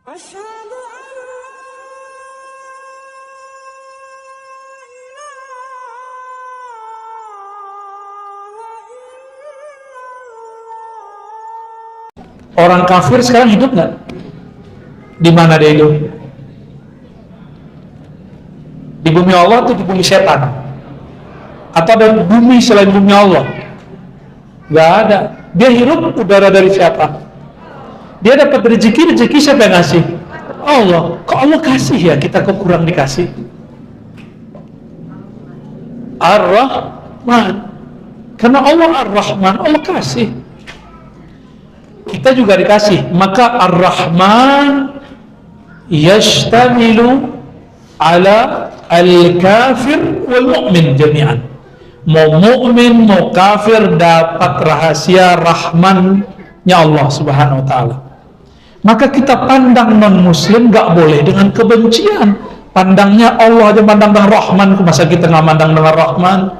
Asyhadu an la ilaha illallah. Orang kafir sekarang hidup nggak? Di mana dia hidup? Di bumi Allah atau di bumi setan? Atau ada bumi selain bumi Allah? Nggak ada. Dia hirup udara dari siapa? Dia dapat rezeki siapa yang ngasih? Allah. Kok Allah kasih ya, kita kok kurang dikasih? Ar-Rahman. Karena Allah Ar-Rahman, Allah kasih. Kita juga dikasih. Maka Ar-Rahman yashtamilu ala al-kafir wal mu'min jami'an. Mau mu'min, mau kafir dapat rahasia Rahmannya Allah subhanahu wa ta'ala. Maka kita pandang non-muslim gak boleh dengan kebencian. Pandangnya Allah aja pandang dengan Rahman, masa kita gak pandang dengan Rahman?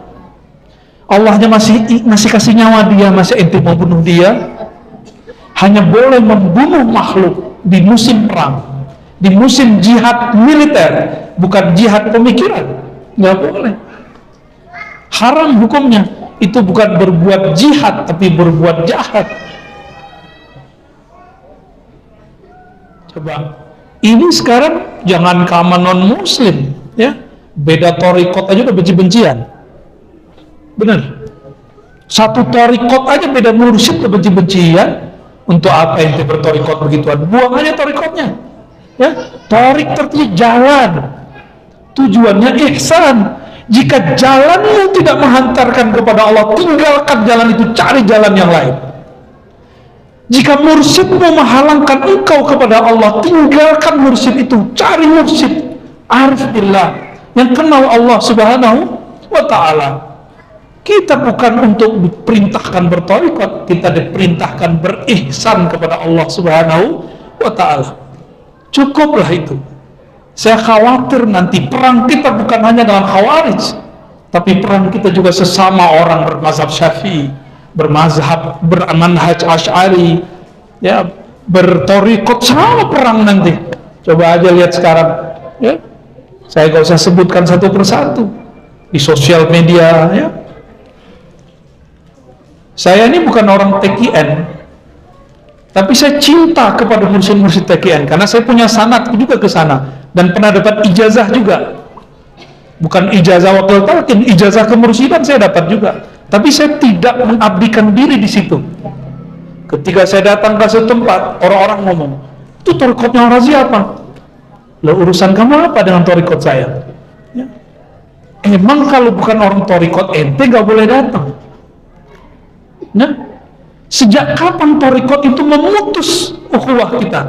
Allahnya masih kasih nyawa dia, masih ente mau bunuh dia? Hanya boleh membunuh makhluk di musim perang, di musim jihad militer, bukan jihad pemikiran. Gak boleh. Haram hukumnya. Itu bukan berbuat jihad, tapi berbuat jahat. Coba, ini sekarang jangan kaman non muslim, ya, beda torikot aja udah benci-bencian. Bener, satu torikot aja beda mursyid udah benci-bencian. Untuk apa ente bertorikot begituan? Buang aja torikotnya, ya. Torik artinya jalan, tujuannya ihsan. Jika jalanmu tidak menghantarkan kepada Allah, tinggalkan jalan itu, cari jalan yang lain. Jika mursyidmu menghalangkan engkau kepada Allah, tinggalkan mursyid itu, cari mursyid arif billah yang kenal Allah subhanahu wa ta'ala. Kita bukan untuk diperintahkan bertorikot, kita diperintahkan berihsan kepada Allah subhanahu wa ta'ala. Cukuplah itu. Saya khawatir nanti perang kita bukan hanya dengan khawarij, tapi perang kita juga sesama orang bermazhab syafi'i, bermazhab, bermanhaj asy'ari, ya, bertorikot, sama perang nanti. Coba aja lihat sekarang, ya. Saya gak usah sebutkan satu persatu di sosial media, ya. Saya ini bukan orang TKN, tapi saya cinta kepada mursyid-mursyid TKN karena saya punya sanad juga ke sana dan pernah dapat ijazah juga. Bukan ijazah wakil talqin, ijazah kemursyidhan saya dapat juga. Tapi saya tidak mengabdikan diri di situ. Ketika saya datang ke suatu tempat, orang-orang ngomong, itu torikotnya orang siapa? Lah urusan kamu apa dengan torikot saya? Ya. Emang kalau bukan orang torikot ente gak boleh datang. Nah, sejak kapan torikot itu memutus ukhuwah kita?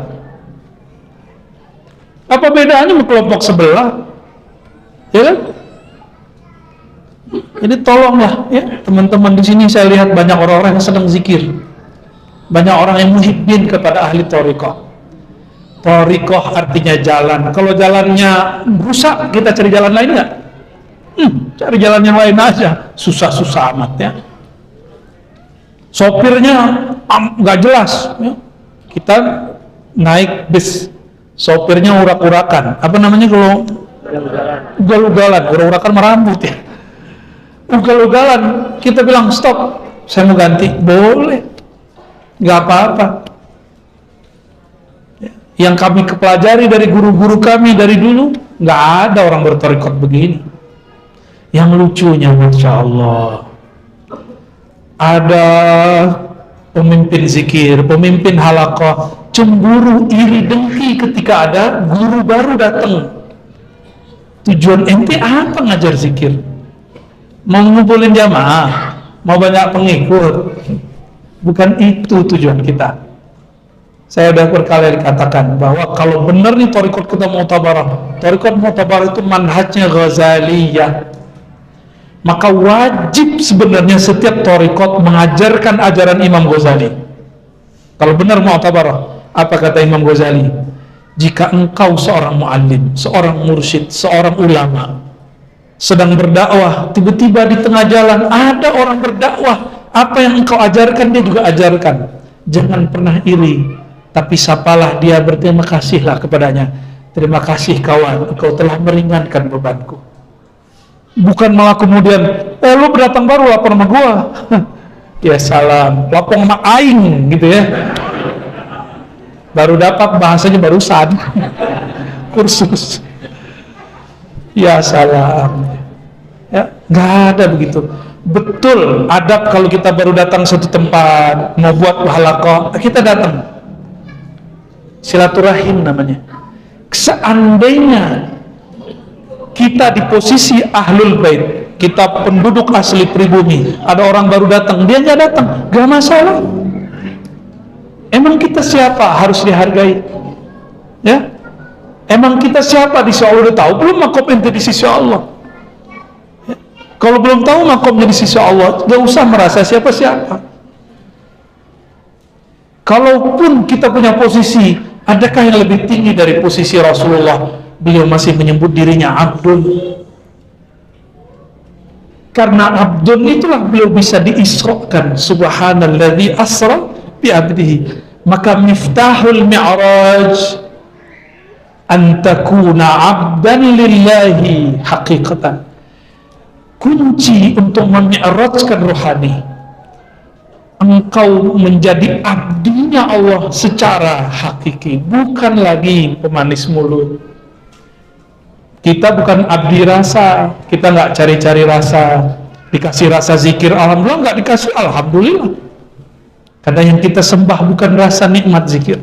Apa bedanya sama kelompok sebelah? Ya kan? Jadi tolonglah, ya, teman-teman di sini saya lihat banyak orang-orang yang sedang zikir, banyak orang yang muhibbin kepada ahli torikoh. Torikoh artinya jalan. Kalau jalannya rusak, kita cari jalan lain nggak? Cari jalan yang lain aja. Susah-susah amat, ya. Sopirnya nggak jelas, ya. Kita naik bis, sopirnya urak-urakan. Apa namanya kalau ugal-ugalan? Urak-urakan merambut, ya. Ugal-ugalan, kita bilang stop, saya mau ganti, boleh, nggak apa-apa. Yang kami pelajari dari guru-guru kami dari dulu, nggak ada orang bertorikot begini. Yang lucunya, Masya Allah, ada pemimpin zikir, pemimpin halaqah, cemburu, iri, dengki ketika ada guru baru datang. Tujuan ente apa ngajar zikir? Mau ngumpulin jamaah, mau banyak pengikut? Bukan itu tujuan kita. Saya sudah berkali dikatakan bahwa kalau benar nih torikot kita mu'tabarah, torikot mu'tabarah itu manhajnya Ghazaliyah, maka wajib sebenarnya setiap torikot mengajarkan ajaran Imam Ghazali. Kalau benar mu'tabarah, apa kata Imam Ghazali? Jika engkau seorang muallim, seorang mursyid, seorang ulama, sedang berdakwah, tiba-tiba di tengah jalan ada orang berdakwah, apa yang engkau ajarkan dia juga ajarkan. Jangan pernah iri, tapi sapalah dia, berterima kasihlah kepadanya. Terima kasih kawan, engkau telah meringankan bebanku. Bukan malah kemudian, lu berdatang baru lapor sama gua. Ya salam, lapor sama aing gitu ya. Baru dapat bahasanya barusan. Kursus. Ya salam. Ya, nggak ada begitu. Betul, adab kalau kita baru datang satu tempat, mau buat halaqah, kita datang. Silaturahim namanya. Seandainya kita di posisi ahlul bait, kita penduduk asli pribumi, ada orang baru datang, dia nggak datang, nggak masalah. Emang kita siapa harus dihargai? Ya, emang kita siapa di sisi Allah? Udah tahu belum makom ente di sisi Allah? Ya. Kalau belum tahu makomnya di sisi Allah, nggak usah merasa siapa-siapa. Kalaupun kita punya posisi, adakah yang lebih tinggi dari posisi Rasulullah? Beliau masih menyebut dirinya Abdul. Karena Abdul itulah beliau bisa diisrokan. Subhanalladzi asra bi abdihi. Maka miftahul mi'raj an takuna abdan lillahi haqiqatan. Kunci untuk memi'rajkan rohani, engkau menjadi abdinya Allah secara hakiki, bukan lagi pemanis mulut. Kita bukan abdi rasa, kita nggak cari-cari rasa. Dikasih rasa zikir, alhamdulillah, nggak dikasih, alhamdulillah. Karena yang kita sembah bukan rasa nikmat zikir.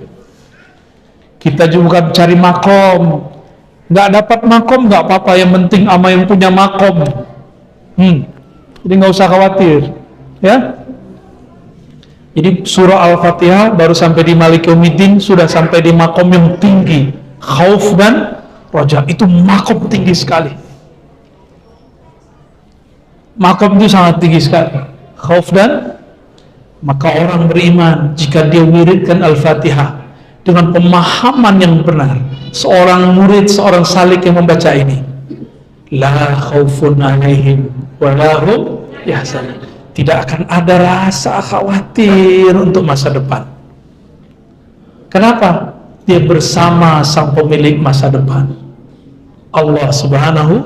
Kita juga bukan cari makom. Nggak dapat makom, nggak apa-apa, yang penting ama yang punya makom. Jadi nggak usah khawatir, ya. Jadi surah Al-Fatihah baru sampai di Malik Yaumiddin, sudah sampai di makom yang tinggi, khauf dan raja. Itu makom tinggi sekali. Makom itu sangat tinggi sekali, khauf dan. Maka orang beriman jika dia wiridkan Al-Fatihah dengan pemahaman yang benar, seorang murid, seorang salik yang membaca ini, la khaufun alaihim wa lahum yahzanun, tidak akan ada rasa khawatir untuk masa depan. Kenapa? Dia bersama sang pemilik masa depan, Allah Subhanahu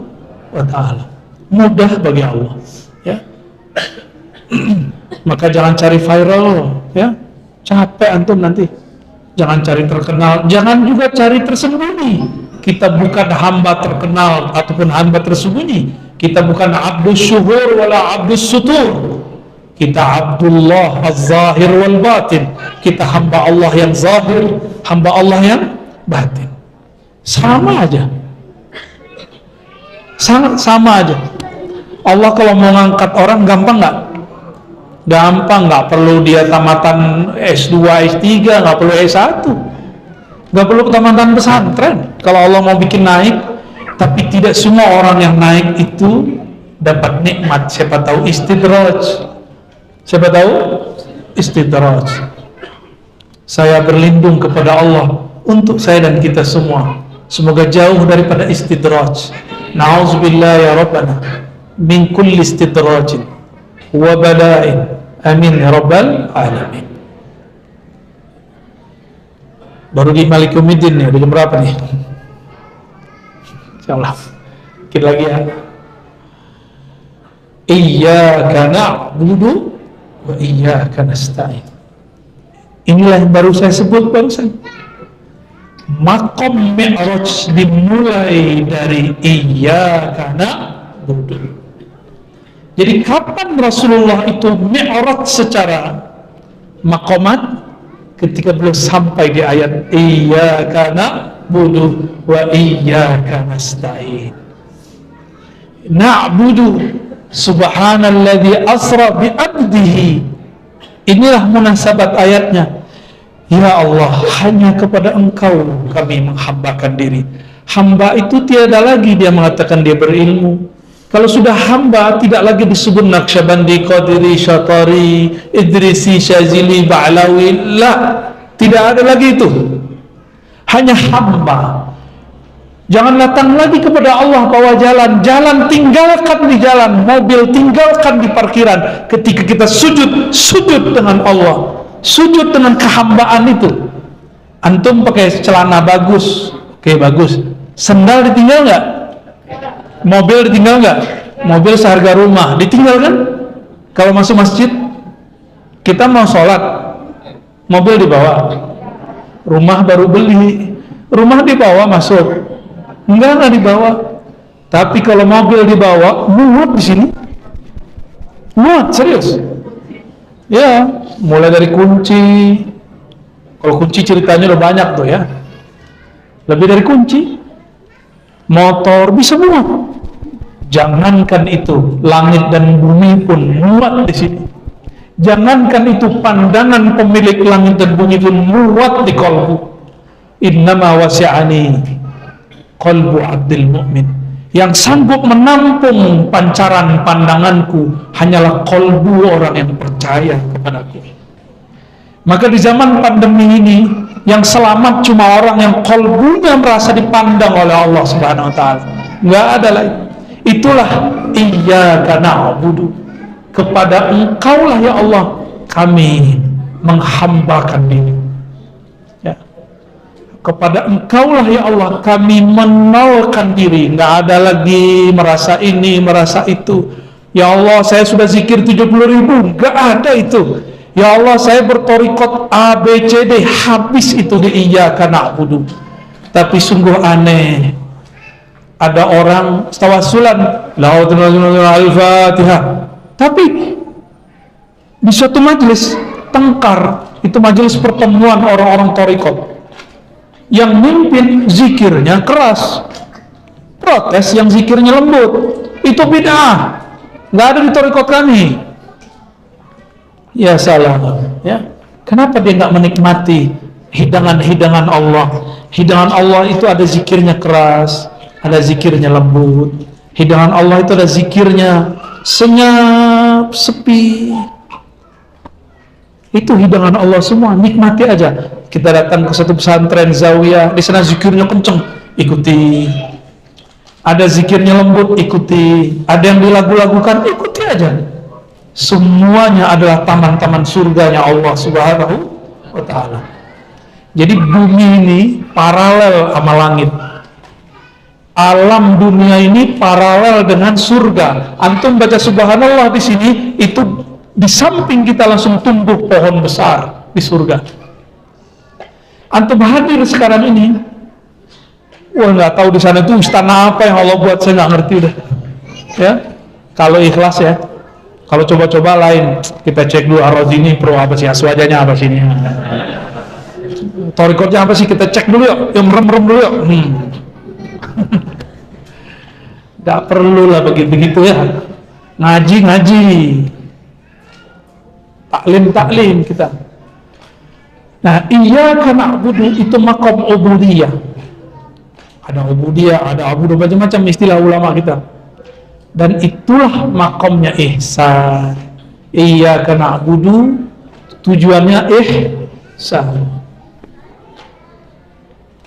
wa ta'ala. Mudah bagi Allah, ya. Maka jangan cari viral, ya. Capek antum nanti. Jangan cari terkenal, jangan juga cari tersembunyi. Kita bukan hamba terkenal ataupun hamba tersembunyi. Kita bukan abdus syuhur wala abdus sutur. Kita Abdullah az-zahir wal batin. Kita hamba Allah yang zahir, hamba Allah yang batin. Sama aja. Sama aja. Allah kalau mau ngangkat orang gampang nggak? Gampang, nggak perlu dia tamatan S2, S3, nggak perlu S1, nggak perlu tamatan pesantren. Kalau Allah mau bikin naik, tapi tidak semua orang yang naik itu dapat nikmat. Siapa tahu istidraj. Siapa tahu istidraj. Saya berlindung kepada Allah untuk saya dan kita semua. Semoga jauh daripada istidraj. Na'udzubillah ya Rabbana min kulli istidrajin wa bala'in, amin ya rabbal alamin. Baru di Malik Yaumiddin nih, udah jam berapa nih? Insyaallah dikit lagi ya. Iyyaka na'budu wa iyyaka nasta'in. Inilah yang baru saya sebut barusan. Makom mi'raj dimulai dari iyyaka na'budu. Jadi kapan Rasulullah itu mi'raj secara makomat? Ketika beliau sampai di ayat iyyaka na'budu wa iyyaka nasta'in. Na'budu subhanalladzi asra bi 'abdihi. Inilah munasabat ayatnya. Ya Allah, hanya kepada Engkau kami menghambakan diri. Hamba itu tiada lagi dia mengatakan dia berilmu. Kalau sudah hamba, tidak lagi disebut Naqsyabandi, Qadiri, Syatari, Idrisi, Syazili, Ba'lawi. Lah, tidak ada lagi itu. Hanya hamba. Jangan datang lagi kepada Allah bawa jalan. Jalan tinggalkan di jalan. Mobil tinggalkan di parkiran. Ketika kita sujud, sujud dengan Allah. Sujud dengan kehambaan itu. Antum pakai celana bagus, oke bagus. Sendal ditinggal nggak? Mobil ditinggal nggak? Mobil seharga rumah ditinggal kan? Kalau masuk masjid, kita mau sholat, mobil dibawa, rumah baru beli, rumah dibawa masuk, enggak dibawa. Tapi kalau mobil dibawa, muat di sini, muat serius. Ya, mulai dari kunci. Kalau kunci ceritanya udah banyak tuh ya. Lebih dari kunci, motor bisa muat. Jangankan itu, langit dan bumi pun muat di sini. Jangankan itu, pandangan pemilik langit dan bumi pun muat di qalbu. Innama wasi'ani qalbu abdil mu'min. Yang sanggup menampung pancaran pandanganku hanyalah qalbu orang yang percaya kepadaku. Maka di zaman pandemi ini, yang selamat cuma orang yang qalbunya merasa dipandang oleh Allah Subhanahu wa taala. Enggak ada lain. Itulah iyyaka na'budu. Kepada Engkaulah ya Allah kami menghambakan diri. Ya. Kepada Engkaulah ya Allah kami menolkan diri. Enggak ada lagi merasa ini, merasa itu. Ya Allah, saya sudah zikir 70.000. Enggak ada itu. Ya Allah, saya bertorikot A, B, C, D, habis itu di iyyaka na'budu. Tapi sungguh aneh, ada orang tawassulan al-Fatihah, tapi di suatu majelis tengkar, itu majelis pertemuan orang-orang torikot, yang mimpin zikirnya keras, protes yang zikirnya lembut, itu bid'ah, nggak ada di torikot kami. Ya salah, ya. Kenapa dia nggak menikmati hidangan-hidangan Allah? Hidangan Allah itu ada zikirnya keras, ada zikirnya lembut. Hidangan Allah itu ada zikirnya senyap, sepi. Itu hidangan Allah semua, nikmati aja. Kita datang ke satu pesantren zawiyah, di sana zikirnya kenceng, ikuti. Ada zikirnya lembut, ikuti. Ada yang dilagu-lagukan, ikuti aja. Semuanya adalah taman-taman surganya Allah Subhanahu wa ta'ala. Jadi bumi ini paralel sama langit. Alam dunia ini paralel dengan surga. Antum baca subhanallah di sini, itu di samping kita langsung tumbuh pohon besar di surga. Antum hadir sekarang ini, wah nggak tahu di sana tuh istana apa yang Allah buat, saya nggak ngerti udah. Ya, kalau ikhlas ya. Kalau coba-coba lain, kita cek dulu Ar-Razini pro apa sih, aswajanya apa sih ini, torikotnya apa sih, kita cek dulu yuk, yang merem-merem dulu yuk. Gak perlu lah begitu ya, ngaji, taklim kita. Nah, iyyaka na'budu itu maqam ubudiyah. Ada ubudiyah, ada abudu, macam-macam istilah ulama kita. Dan itulah makomnya ihsan. Iyyaka na'budu, tujuannya ihsan.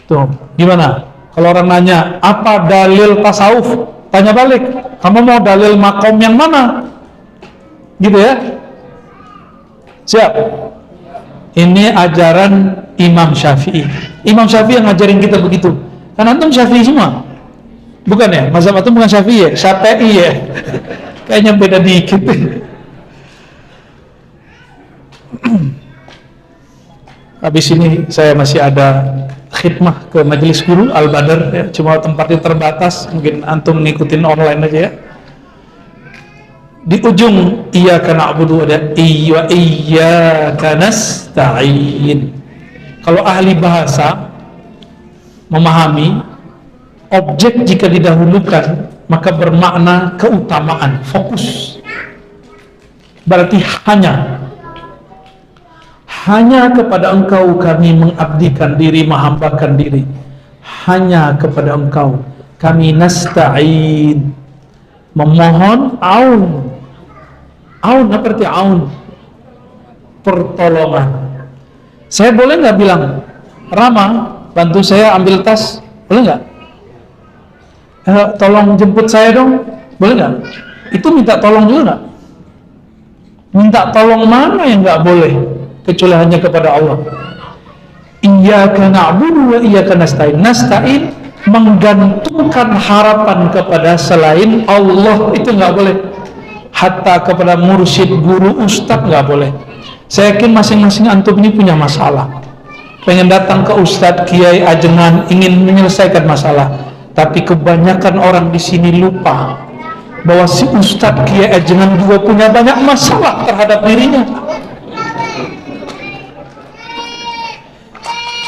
Tuh, gimana? Kalau orang nanya, apa dalil tasawuf? Tanya balik, kamu mau dalil makom yang mana? Gitu ya? Siap? Ini ajaran Imam Syafi'i. Imam Syafi'i yang ngajarin kita begitu. Kan antum Syafi'i semua? Bukan ya? Mazhab antum bukan Syafi'i ya? Syafi'i ya? Kayaknya beda dikit. Habis ini saya masih ada khidmah ke majelis guru Al-Badar ya. Cuma tempatnya terbatas, mungkin antum ngikutin online aja ya. Di ujung iyyaka na'budu ada iyyaka nasta'in. Kalau ahli bahasa memahami, objek jika didahulukan maka bermakna keutamaan, fokus. Berarti hanya kepada Engkau kami mengabdikan diri, menghambakan diri. Hanya kepada Engkau kami nasta'in, memohon aun. Aun apa arti aun? Pertolongan. Saya boleh nggak bilang, Rama, bantu saya ambil tas, boleh nggak? Tolong jemput saya dong, boleh nggak? Itu minta tolong juga nggak? Minta tolong mana yang nggak boleh, kecuali hanya kepada Allah. Iyyaka na'budu wa iyyaka nasta'in. Nasta'in menggantungkan harapan kepada selain Allah, itu nggak boleh. Hatta kepada mursyid, guru, ustadz nggak boleh. Saya yakin masing-masing antum ini punya masalah, pengen datang ke ustadz, kiai, ajengan, ingin menyelesaikan masalah. Tapi kebanyakan orang di sini lupa bahwa si ustadz, kiai, ajengan juga punya banyak masalah terhadap dirinya.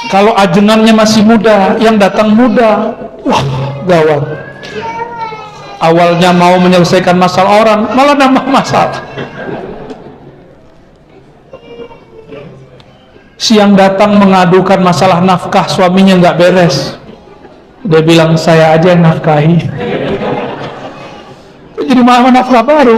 Kalau ajengannya masih muda, yang datang muda, wah gawat. Awalnya mau menyelesaikan masalah orang, malah nambah masalah. Siang datang mengadukan masalah nafkah, suaminya nggak beres. Dia bilang, saya aja yang nafkahi. Jadi malah nafkah baru.